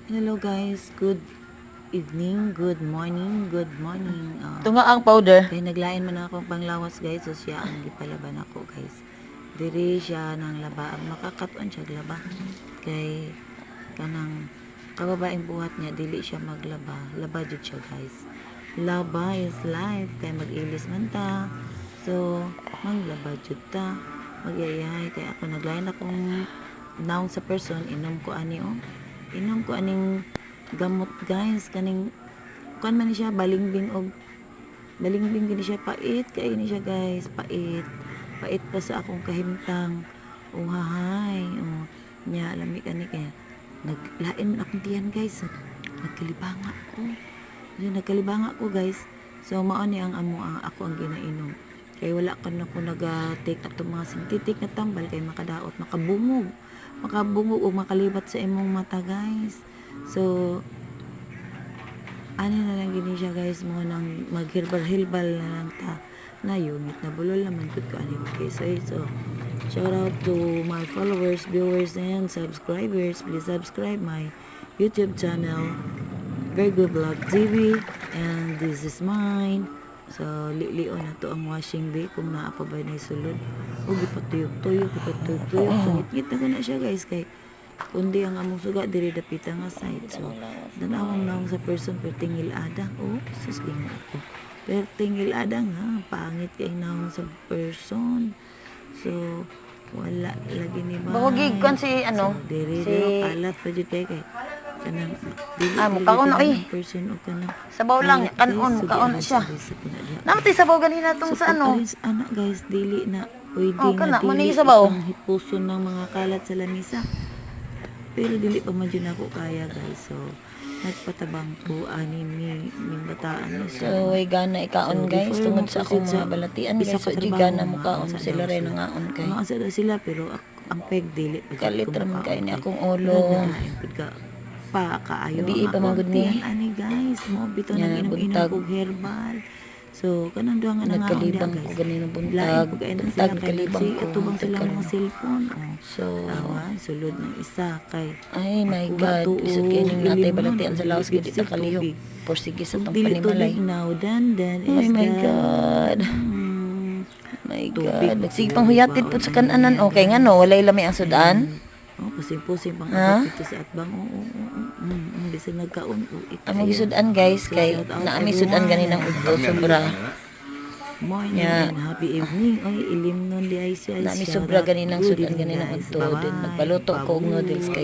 Hello guys, good evening, good morning, good morning. Tunga ang powder. Kay naglain man akong panglawas guys, so siya ang gipalaban ako guys. Diri siya ng laba, ang makakatuan siya laba. Kay kanang kababaeng buhat niya, dili siya maglaba. Laba jud siya guys. Laba is life, kay mag-ilis man ta. So, manglaba jud ta. Magyayay, kay ako naglain akong naong sa person, inom ko ani inom ko aning gamot guys, kaning kuan man ni siya balingbing gini siya, pait kay ni siya guys, pait pa sa akong kahimtang. Uhahay nya lami kani kay naglain akong tiyan guys, nagkalibanga ko guys. So mao ni ang ako ang ginainom, kay wala ka na ko naga-take ato mga synthetic na tambal, kay makadaot, makabungog o makalibat sa imong mata guys. So ani na lang gini siya guys, mo nang magherbal na lang ta na yungit na bulol naman pud ko ani guys. So shout out to my followers, viewers and subscribers. Please subscribe my YouTube channel, Very Good Vlog TV, and this is mine. So lion na to ang washing bay kung naa pa ba na sulod, o gipatuyok-tuyok sungit-ngit na ko na siya guys, kay kundi ang among suga diri dapita nga side. So danawang naong sa person per tingil ada, sus gingo ako per tingil ada nga pangit kay naong sa person. So wala lagi ni ba Bahugig kon si so, diri kalat pa jud kay kanang mukaon na person o kanang Sabaw lang, kanon, kaon siya. Namatay sabaw ganina tong sa ano. Anak guys, dili na pwede kana, na dili manay sabaw. ang hipuson ng mga kalat sa lamisa. Pero dili pa man yun ako kaya guys. So nagpatabang ko ani ni bataan na siya. So, way gana ikaon guys, tungod sa akong mga balatian guys. So, di gana mo kaon sila rin nangaon kay. Maasa daw sila, pero ang peg dili. Kalitra man kay ni akong ulo. Pa kaayo Di pa magud ni ani guys, mo bitaw Yan, nang buntag. inom-inom kog herbal. So kanang duha nga Nagkalibang ko ganino buntag. Buntag kalibang ko. Atubang sila mga cellphone. So, Sulod ng isa kay ay my God, isod kayo ng natay balatian sa laos gid ita kalihok. Porsige sa tong dili panimalay. tubig now then Oh my God. My God. Nagsige pang huyatid po sa kananan. Okay nga no, walay lami ang sudan. Pusing-pusing pang Ha? dito sa atbang. Bisa nagkaon. Among gisudan guys kay naami sudan ganinang udto sobra. Morning Yeah. and happy evening. Oy, ilim nun di ay siya. Naami Shout sobra out. ganinang Good sudan evening, ganinang guys. udto. Din Bye-bye. nagpaluto ko og noodles kay